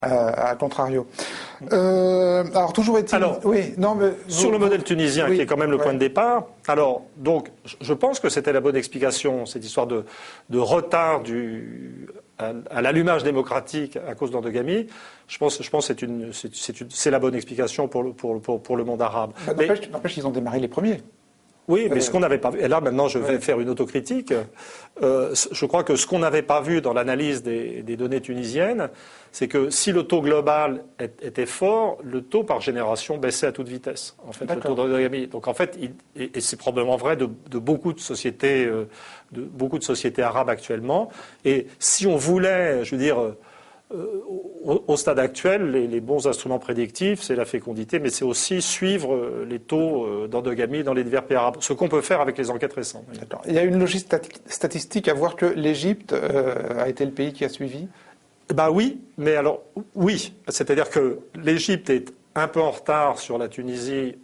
à contrario. Alors toujours est-il... oui, non, mais sur le modèle tunisien, qui est quand même le point de départ, alors, donc, je pense que c'était la bonne explication, cette histoire de retard à l'allumage démocratique à cause d'endogamie. Je pense que c'est la bonne explication pour le monde arabe. N'empêche, ils ont démarré les premiers. Oui, mais ce qu'on n'avait pas vu, et là maintenant je vais faire une autocritique, je crois que ce qu'on n'avait pas vu dans l'analyse des données tunisiennes, c'est que si le taux global était fort, le taux par génération baissait à toute vitesse, en fait, le taux d'endogamie. Donc en fait, et c'est probablement vrai de beaucoup de sociétés arabes actuellement, et si on voulait, je veux dire, au stade actuel, les bons instruments prédictifs, c'est la fécondité, mais c'est aussi suivre les taux d'endogamie dans les divers pays arabes, ce qu'on peut faire avec les enquêtes récentes. D'accord. Il y a une logique statistique à voir que l'Égypte a été le pays qui a suivi ? Oui, mais alors, oui. C'est-à-dire que l'Égypte est un peu en retard sur la Tunisie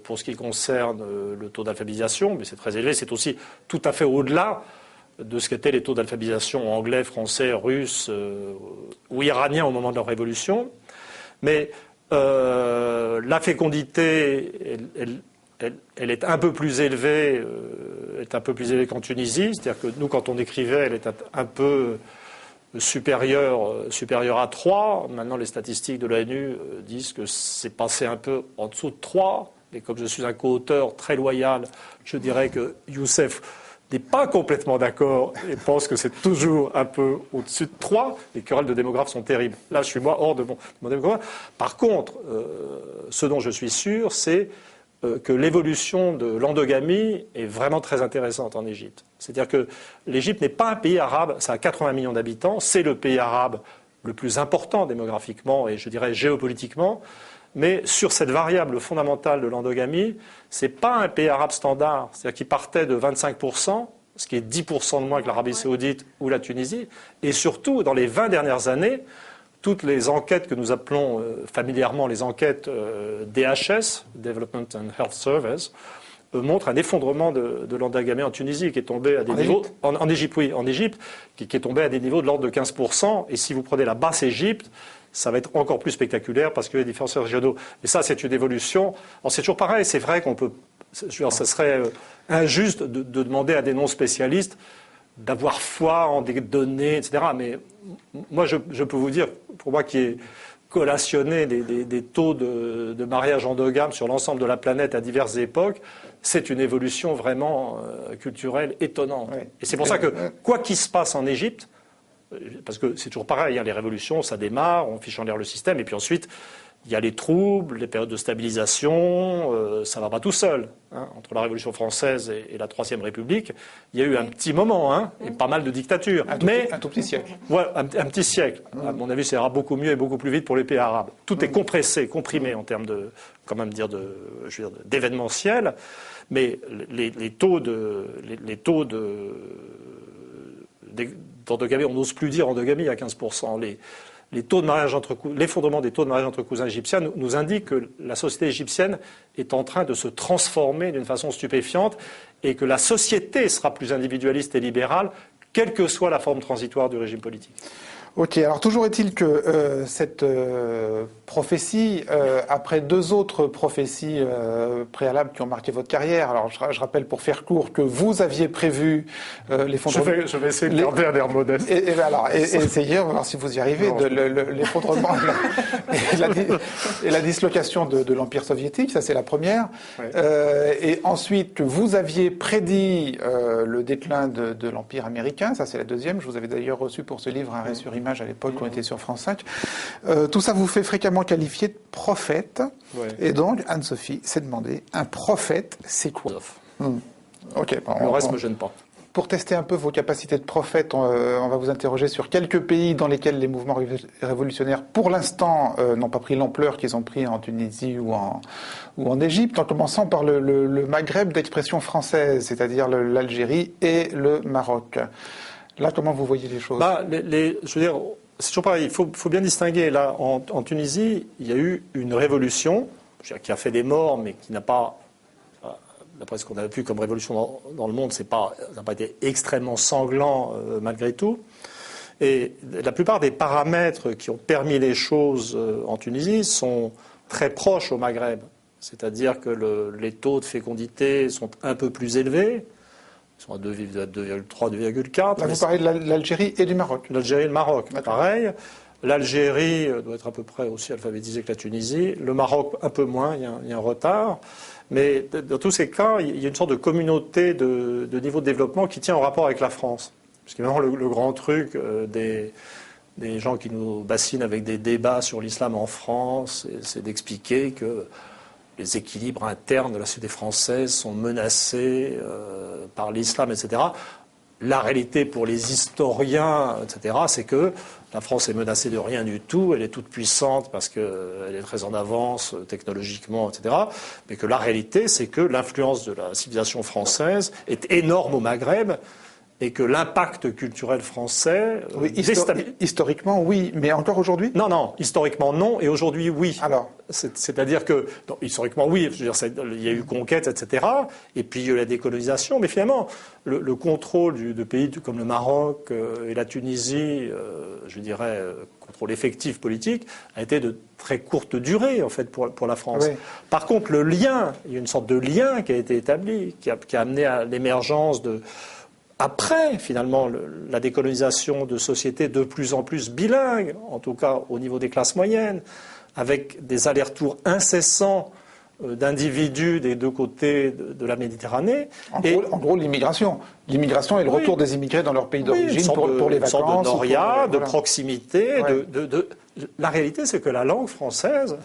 pour ce qui concerne le taux d'alphabétisation, mais c'est très élevé. C'est aussi tout à fait au-delà de ce qu'étaient les taux d'alphabétisation anglais, français, russe ou iranien au moment de leur révolution. Mais la fécondité, elle est un peu plus élevée, qu'en Tunisie. C'est-à-dire que nous, quand on écrivait, elle était un peu supérieure à 3. Maintenant, les statistiques de l'ONU disent que c'est passé un peu en dessous de 3. Et comme je suis un co-auteur très loyal, je dirais que Youssef n'est pas complètement d'accord et pense que c'est toujours un peu au-dessus de 3. Les querelles de démographes sont terribles. Là, je suis moi hors de mon démographe. Par contre, ce dont je suis sûr, c'est que l'évolution de l'endogamie est vraiment très intéressante en Égypte. C'est-à-dire que l'Égypte n'est pas un pays arabe, ça a 80 millions d'habitants, c'est le pays arabe le plus important démographiquement et je dirais géopolitiquement. Mais sur cette variable fondamentale de l'endogamie, ce n'est pas un pays arabe standard. C'est-à-dire qu'il partait de 25%, ce qui est 10% de moins que l'Arabie saoudite ou la Tunisie. Et surtout, dans les 20 dernières années, toutes les enquêtes que nous appelons familièrement les enquêtes DHS, Development and Health Service, montrent un effondrement de l'endogamie en Tunisie qui est tombé à des niveaux... En Égypte, oui, en Égypte, qui est tombé à des niveaux de l'ordre de 15%. Et si vous prenez la basse Égypte, ça va être encore plus spectaculaire parce que les différences régionaux. Et ça, c'est une évolution. Alors, c'est toujours pareil. C'est vrai qu'on peut. Ça serait injuste de demander à des non-spécialistes d'avoir foi en des données, etc. Mais moi, je peux vous dire, pour moi qui ai collationné des taux de mariage endogame sur l'ensemble de la planète à diverses époques, c'est une évolution vraiment culturelle étonnante. Oui. Et c'est pour ça que, quoi qu'il se passe en Égypte, parce que c'est toujours pareil, les révolutions, ça démarre, on fiche en l'air le système, et puis ensuite, il y a les troubles, les périodes de stabilisation, ça ne va pas tout seul. Entre la Révolution française et la Troisième République, il y a eu un petit moment, et pas mal de dictatures. Un tout petit siècle. Ouais, un petit siècle. À mon avis, ça ira beaucoup mieux et beaucoup plus vite pour les pays arabes. Tout est compressé, comprimé en termes de, d'événementiel, mais les taux d'endogamie, on n'ose plus dire endogamie à 15%. L'effondrement des taux de mariage entre cousins égyptiens nous indique que la société égyptienne est en train de se transformer d'une façon stupéfiante et que la société sera plus individualiste et libérale, quelle que soit la forme transitoire du régime politique. Ok, alors toujours est-il que cette prophétie, après deux autres prophéties préalables qui ont marqué votre carrière, alors je rappelle pour faire court que vous aviez prévu l'effondrement... Je vais essayer de garder un air modeste. Et essayez, on va voir si vous y arrivez, l'effondrement et la dislocation de l'Empire soviétique, ça c'est la première. Ouais. Et ensuite que vous aviez prédit le déclin de l'Empire américain, ça c'est la deuxième. Je vous avais d'ailleurs reçu pour ce livre, Arrêt sur image à l'époque, qui était sur France 5. Tout ça vous fait fréquemment qualifier de prophète. Ouais. Et donc, Anne-Sophie s'est demandé, un prophète, c'est quoi ? Okay, le reste ne me gêne pas. Pour tester un peu vos capacités de prophète, on va vous interroger sur quelques pays dans lesquels les mouvements révolutionnaires, pour l'instant, n'ont pas pris l'ampleur qu'ils ont pris en Tunisie ou en Égypte, en commençant par le Maghreb d'expression française, c'est-à-dire l'Algérie et le Maroc. Là, comment vous voyez les choses ? Je veux dire, c'est toujours pareil. Il faut bien distinguer. Là, en Tunisie, il y a eu une révolution qui a fait des morts, mais qui n'a pas, d'après ce qu'on a vu comme révolution dans le monde, ça n'a pas été extrêmement sanglant malgré tout. Et la plupart des paramètres qui ont permis les choses en Tunisie sont très proches au Maghreb. C'est-à-dire que les taux de fécondité sont un peu plus élevés. Ils sont à 2,3, 2,4. Là, vous parlez de l'Algérie et du Maroc. L'Algérie et le Maroc, pareil. L'Algérie doit être à peu près aussi alphabétisée que la Tunisie. Le Maroc, un peu moins, il y a un retard. Mais dans tous ces cas, il y a une sorte de communauté de niveau de développement qui tient en rapport avec la France. Parce qu'évidemment, le grand truc des gens qui nous bassinent avec des débats sur l'islam en France, c'est d'expliquer que les équilibres internes de la société française sont menacés par l'islam, etc. La réalité pour les historiens, etc., c'est que la France est menacée de rien du tout, elle est toute puissante parce qu'elle est très en avance technologiquement, etc. Mais que la réalité, c'est que l'influence de la civilisation française est énorme au Maghreb et que l'impact culturel français oui, historiquement, oui, mais encore aujourd'hui ? Non, historiquement non, et aujourd'hui oui. Alors, c'est-à-dire que, non, historiquement oui, je veux dire, il y a eu conquête, etc., et puis il y a eu la décolonisation, mais finalement, le contrôle de pays comme le Maroc et la Tunisie, je dirais, contrôle effectif politique, a été de très courte durée, en fait, pour la France. Oui. Par contre, il y a une sorte de lien qui a été établi, qui a amené à l'émergence après, finalement, la décolonisation de sociétés de plus en plus bilingues, en tout cas au niveau des classes moyennes, avec des allers-retours incessants d'individus des deux côtés de la Méditerranée. En gros, l'immigration. L'immigration et le retour des immigrés dans leur pays d'origine pour les vacances. Une sorte de noria, de proximité. Ouais. La réalité, c'est que la langue française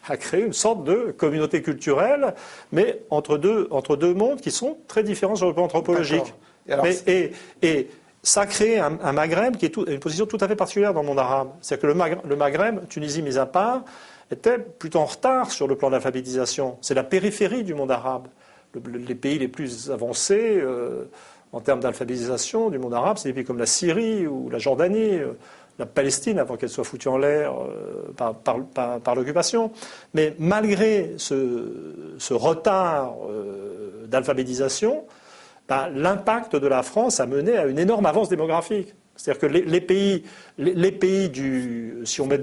a créé une sorte de communauté culturelle, mais entre deux mondes qui sont très différents sur le plan anthropologique. Et ça a créé un Maghreb qui est une position tout à fait particulière dans le monde arabe. C'est-à-dire que le Maghreb, Tunisie mise à part, était plutôt en retard sur le plan de l'alphabétisation. C'est la périphérie du monde arabe. Les pays les plus avancés en termes d'alphabétisation du monde arabe, c'est des pays comme la Syrie ou la Jordanie, la Palestine, avant qu'elle soit foutue en l'air par l'occupation. Mais malgré ce retard d'alphabétisation, l'impact de la France a mené à une énorme avance démographique. C'est-à-dire que les pays si on met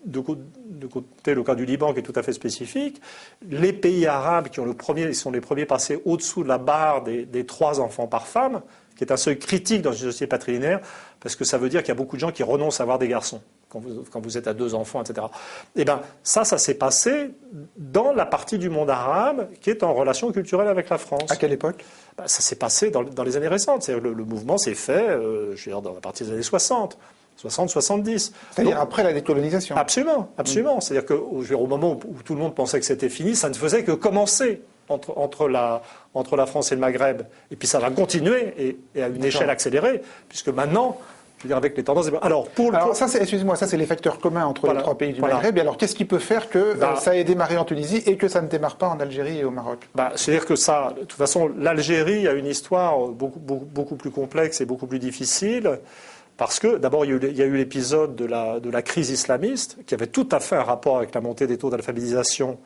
de côté le cas du Liban qui est tout à fait spécifique, les pays arabes ils sont les premiers passés au-dessous de la barre des 3 enfants par femme, qui est un seuil critique dans une société patrilinéaire, parce que ça veut dire qu'il y a beaucoup de gens qui renoncent à avoir des garçons quand vous êtes à 2 enfants, etc. Et bien, ça s'est passé dans la partie du monde arabe qui est en relation culturelle avec la France. À quelle époque ? Ça s'est passé dans les années récentes. Le mouvement s'est fait, je veux dire, dans la partie des années 60. 60-70. C'est-à-dire après la décolonisation. Absolument. C'est-à-dire qu'au moment où tout le monde pensait que c'était fini, ça ne faisait que commencer entre la France et le Maghreb. Et puis ça va continuer et à une échelle accélérée, puisque maintenant, je veux dire, avec les tendances... Alors, ça, c'est les facteurs communs entre les 3 pays du Maghreb. Et alors, qu'est-ce qui peut faire que ça ait démarré en Tunisie et que ça ne démarre pas en Algérie et au Maroc ? C'est-à-dire que ça, de toute façon, l'Algérie a une histoire beaucoup plus complexe et beaucoup plus difficile. Parce que, d'abord, il y a eu l'épisode de la crise islamiste, qui avait tout à fait un rapport avec la montée des taux d'alphabétisation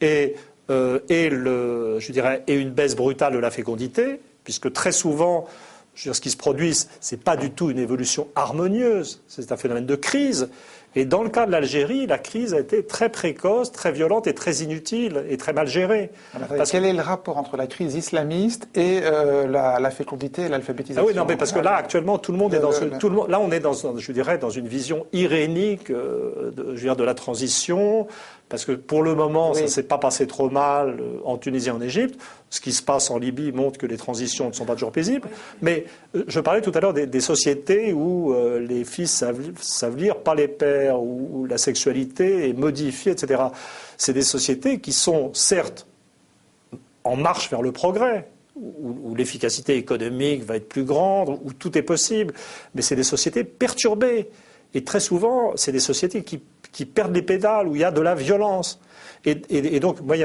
et une baisse brutale de la fécondité, puisque très souvent, ce qui se produit, ce n'est pas du tout une évolution harmonieuse, c'est un phénomène de crise. Et dans le cas de l'Algérie, la crise a été très précoce, très violente et très inutile et très mal gérée. Quel est le rapport entre la crise islamiste et la fécondité et l'alphabétisation ? Oui, non, mais parce que là, actuellement, tout le monde est là, on est dans une vision irénique de la transition, parce que pour le moment, ça ne s'est pas passé trop mal en Tunisie et en Égypte. Ce qui se passe en Libye montre que les transitions ne sont pas toujours paisibles. Mais je parlais tout à l'heure des sociétés où les fils savent lire, pas les pères, où la sexualité est modifiée, etc. C'est des sociétés qui sont, certes, en marche vers le progrès, où l'efficacité économique va être plus grande, où tout est possible, mais c'est des sociétés perturbées. Et très souvent, c'est des sociétés qui perdent les pédales, où il y a de la violence. Et donc, moi,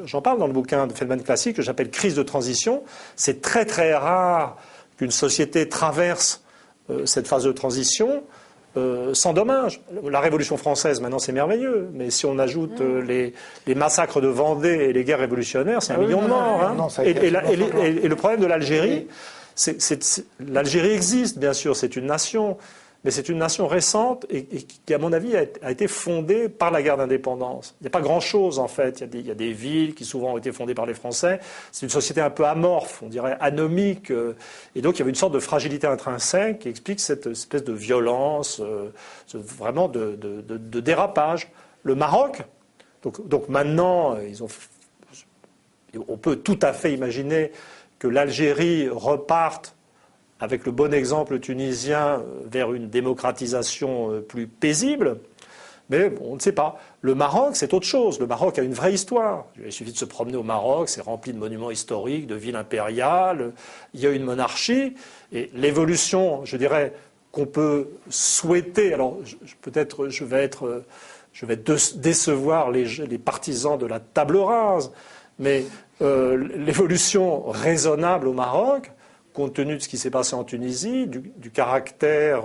j'en parle dans le bouquin de Feldman Classique, que j'appelle crise de transition. C'est très très rare qu'une société traverse cette phase de transition sans dommage. La Révolution française, maintenant, c'est merveilleux. Mais si on ajoute les massacres de Vendée et les guerres révolutionnaires, c'est 1 million de morts. Et le problème de l'Algérie, l'Algérie existe, bien sûr, c'est une nation. mais c'est une nation récente et qui, à mon avis, a été fondée par la guerre d'indépendance. Il n'y a pas grand-chose, en fait. Il y a des villes qui souvent ont été fondées par les Français. C'est une société un peu amorphe, on dirait anomique. Et donc, il y avait une sorte de fragilité intrinsèque qui explique cette espèce de violence, vraiment de dérapage. Le Maroc, donc maintenant, on peut tout à fait imaginer que l'Algérie reparte avec le bon exemple tunisien vers une démocratisation plus paisible. Mais bon, on ne sait pas. Le Maroc, c'est autre chose. Le Maroc a une vraie histoire. Il suffit de se promener au Maroc, c'est rempli de monuments historiques, de villes impériales. Il y a une monarchie. Et l'évolution, je dirais, qu'on peut souhaiter. Alors, peut-être je vais décevoir les partisans de la table rase, mais l'évolution raisonnable au Maroc, compte tenu de ce qui s'est passé en Tunisie, du caractère,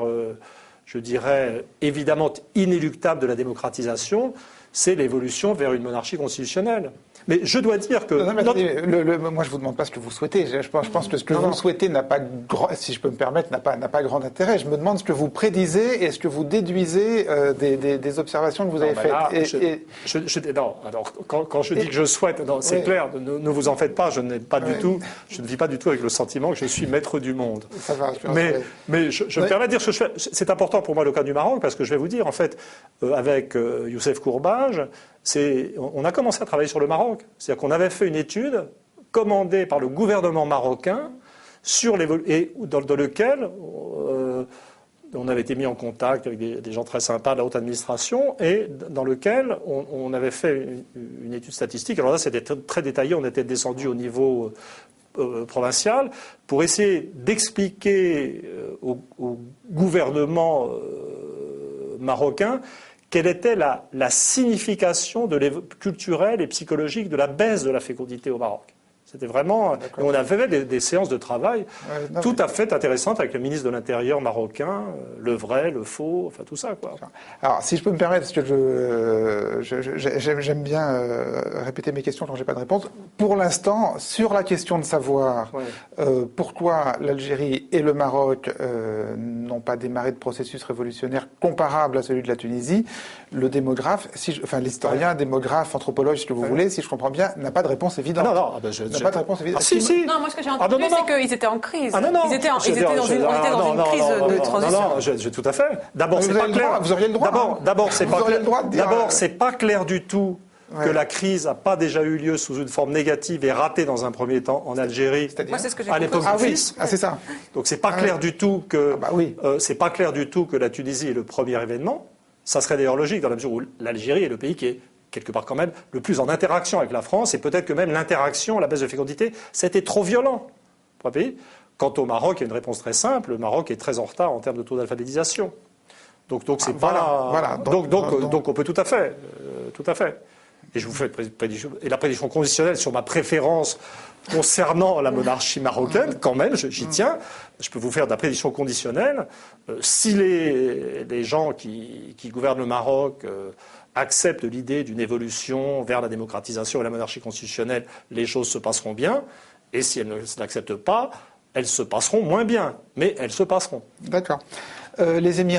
je dirais, évidemment inéluctable de la démocratisation, c'est l'évolution vers une monarchie constitutionnelle. Mais je dois dire que... Non, mais attendez, moi, je ne vous demande pas ce que vous souhaitez. Je pense que ce que vous souhaitez n'a pas, si je peux me permettre, n'a pas grand intérêt. Je me demande ce que vous prédisez et ce que vous déduisez des observations que vous avez faites. Alors, quand je dis que je souhaite, c'est clair, ne vous en faites pas, je ne vis pas du tout avec le sentiment que je suis maître du monde. Ça va, mais je me permets de dire ce que je fais. C'est important pour moi le cas du Maroc, parce que je vais vous dire, en fait, avec Youssef Courbage, on a commencé à travailler sur le Maroc. C'est-à-dire qu'on avait fait une étude commandée par le gouvernement marocain dans lequel on avait été mis en contact avec des gens très sympas de la haute administration et dans lequel on avait fait une étude statistique. Alors là, c'était très détaillé. On était descendu au niveau provincial pour essayer d'expliquer au gouvernement marocain quelle était la signification culturelle et psychologique de la baisse de la fécondité au Maroc. C'était vraiment... Et on avait fait des séances de travail tout à fait intéressantes avec le ministre de l'Intérieur marocain, le vrai, le faux, enfin tout ça, quoi. Alors, si je peux me permettre, parce que j'aime bien répéter mes questions quand j'ai pas de réponse. Pour l'instant, sur la question de savoir pourquoi l'Algérie et le Maroc n'ont pas démarré de processus révolutionnaire comparable à celui de la Tunisie, le démographe, l'historien, démographe, anthropologue, ce que vous voulez, si je comprends bien, n'a pas de réponse évidente. Pas de réponse évidente. Non, moi ce que j'ai entendu, c'est qu'ils étaient en crise. Ils étaient dans une crise de transition. Tout à fait. D'abord, c'est pas clair. Vous auriez le droit. D'abord, c'est pas clair du tout que la crise n'a pas déjà eu lieu sous une forme négative et ratée dans un premier temps en Algérie, à l'époque du fils. C'est ça. Donc c'est pas clair du tout que c'est pas clair du tout que la Tunisie est le premier événement. Ça serait d'ailleurs logique dans la mesure où l'Algérie est le pays qui est quelque part quand même le plus en interaction avec la France, et peut-être que même l'interaction, la baisse de fécondité, c'était trop violent pour un pays. Quant au Maroc, il y a une réponse très simple. Le Maroc est très en retard en termes de taux d'alphabétisation. Donc c'est donc on peut tout à fait. Et je vous fais une prédiction, et la prédiction conditionnelle sur ma préférence concernant la monarchie marocaine, quand même, j'y tiens. Je peux vous faire de la prédiction conditionnelle. Si les gens qui gouvernent le Maroc acceptent l'idée d'une évolution vers la démocratisation et la monarchie constitutionnelle, les choses se passeront bien. Et si elles ne l'acceptent pas, elles se passeront moins bien. Mais elles se passeront. D'accord. Les Émirats